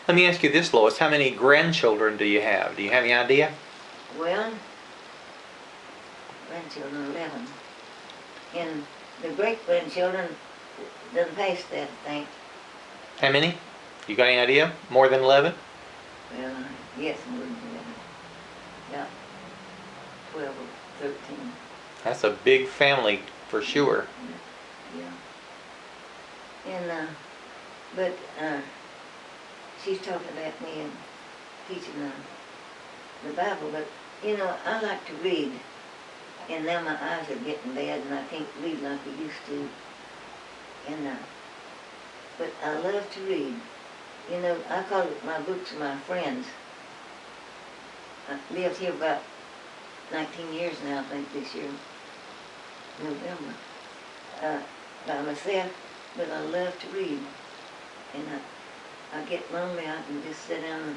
Let me ask you this, Lois. How many grandchildren do you have? Do you have any idea? Well, grandchildren 11. And the great-grandchildren doesn't pass that, I think. How many? You got any idea? More than 11? Well, yes, more than 11. Yeah, 12 or 13. That's a big family for sure. Yeah. And, but she's talking about me and teaching the Bible, but, you know, I like to read. And now my eyes are getting bad and I can't read like I used to. And, but I love to read. You know, I call it my books my friends. I lived here about 19 years now, I think, this year, November, by myself, but I love to read. And I get lonely, I can just sit down and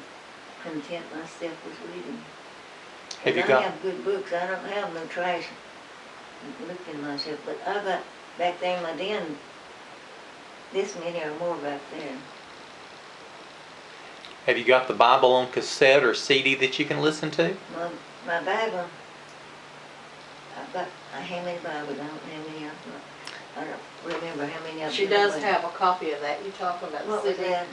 content myself with reading. Have you I got? have good books. I don't have no trash looking myself, but I got back there in my den this many or more back there. Have you got the Bible on cassette or CD that you can listen to? My Bible, I've got how many Bibles? I don't know how many I've got. I don't remember how many I've got. She does have a copy of that. You're talking about What the was CD. that?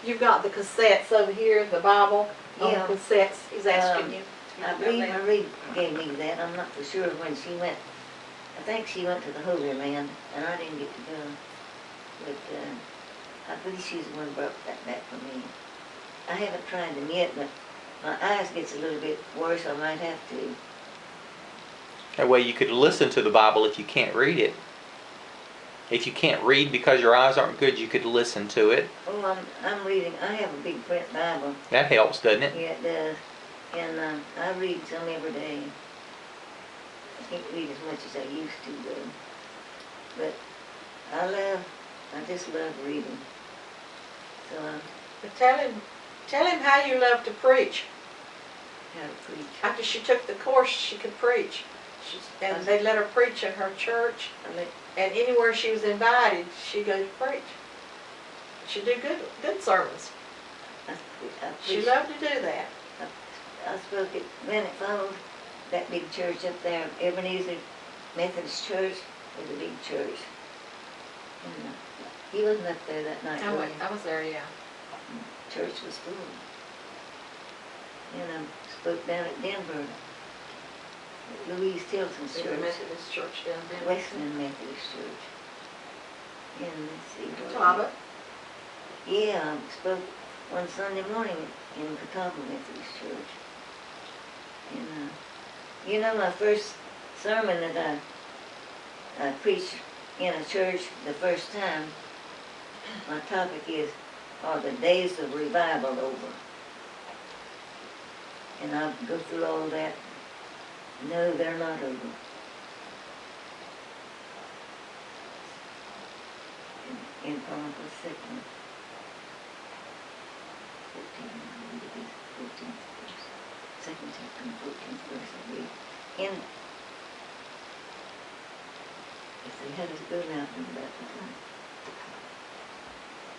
You've got the cassettes over here, the Bible on Yeah. cassettes. He's asking you. I believe Marie gave me that. I'm not for sure when she went. I think she went to the Holy Land, and I didn't get to go. But I believe she's the one who brought that back for me. I haven't tried them yet, but my eyes gets a little bit worse. I might have to. That way you could listen to the Bible if you can't read it. If you can't read because your eyes aren't good, you could listen to it. Oh, I'm reading. I have a big print Bible. That helps, doesn't it? Yeah, it does. And I read some every day. I can't read as much as I used to, though. But I just love reading. So But tell him how you love to preach. how to preach. After she took the course, she could preach. And they let her preach in her church. And anywhere she was invited, she'd go to preach. She'd do good sermons. She loved to do that. I spoke at Granite Falls, that big church up there, Ebenezer Methodist Church, was a big church. And he wasn't up there that night. I was there, yeah. Church was full. And I spoke down at Denver, at Louise Tilton's The church, Methodist church down there. Westland Methodist Church. And let's see. Catawba. Yeah, I spoke one Sunday morning in Catawba Methodist Church. And you know, my first sermon that I preached in a church the first time, my topic is, are the days of revival over? And I'll go through all that. No, they're not over. In Chronicles 2, 14th verse. 2nd chapter and 14th verse I read. And if they had us go now, think about the time.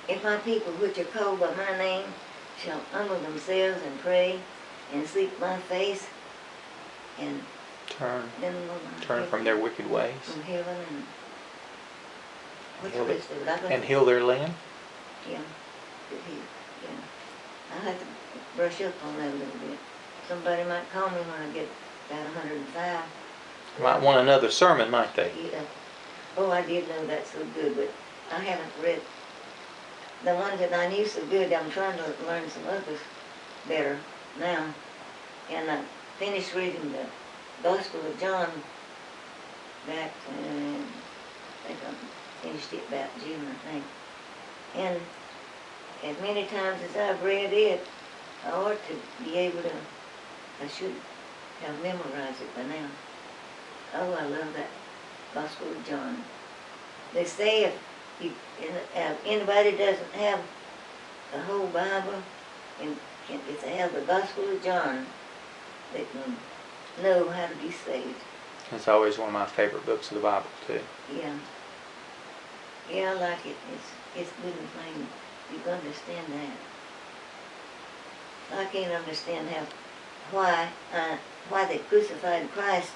If my people which are called by my name shall humble themselves and pray and seek my face and then Turn from their wicked ways. from heaven and what's Heal the rest of it? and heal their land. Yeah, yeah. I have to brush up on that a little bit. Somebody might call me when I get about 105. Might want another sermon, might they? Yeah. Oh, I did know that so good, but I haven't read the ones that I knew so good. I'm trying to learn some others better now. And I finished reading the Gospel of John back, I think I finished it about June, I think. And as many times as I've read it, I ought to be able to, I should have memorized it by now. Oh, I love that Gospel of John. They say if anybody doesn't have the whole Bible, and if they have the Gospel of John, they can know how to be saved. It's always one of my favorite books of the Bible, too. Yeah. Yeah, I like it. It's good and plain. You can understand that. I can't understand why they crucified Christ,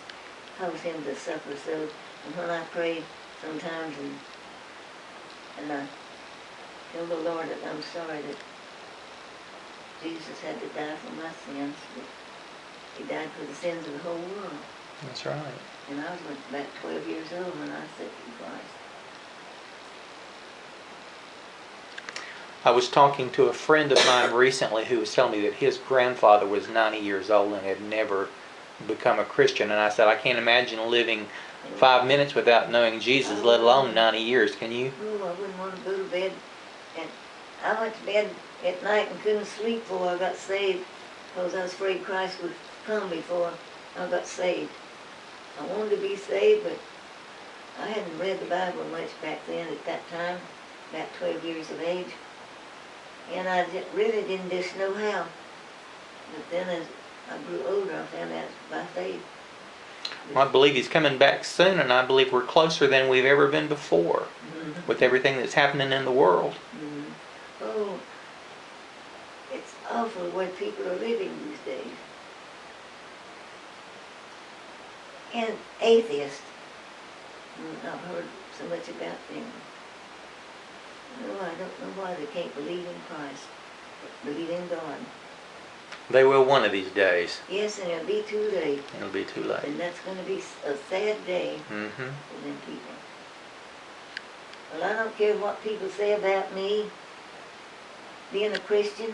caused him to suffer so. And when I pray sometimes and I tell the Lord that I'm sorry that Jesus had to die for my sins, that he died for the sins of the whole world. That's right. And I was about 12 years old when I accepted Christ. I was talking to a friend of mine recently who was telling me that his grandfather was 90 years old and had never become a Christian. And I said, I can't imagine living 5 minutes without knowing Jesus, let alone 90 years. Can you? Oh, I wouldn't want to go to bed. And I went to bed at night and couldn't sleep before I got saved because I was afraid Christ would come before I got saved. I wanted to be saved, but I hadn't read the Bible much back then at that time, about 12 years of age. And I really didn't just know how. But then as I grew older, I found out by faith. Well, I believe he's coming back soon, and I believe we're closer than we've ever been before Mhm. with everything that's happening in the world. Mhm. Oh, it's awful the way people are living these days. And atheists. I've heard so much about them. Oh, I don't know why they can't believe in Christ, believe in God. They will one of these days. Yes, and it'll be too late. It'll be too late. And that's going to be a sad day Mm-hmm. for them people. Well, I don't care what people say about me being a Christian.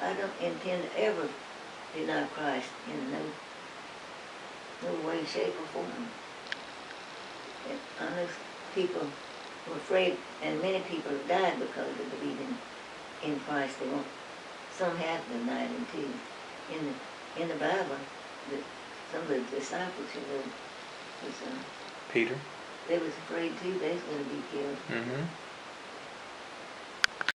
I don't intend to ever deny Christ in no way, shape, or form. And I know people were afraid, and many people have died because they believe in Christ. They won't. Some have denied him too. In the Bible, some of the disciples, was Peter? they was afraid too. They was going to be killed. Mm-hmm.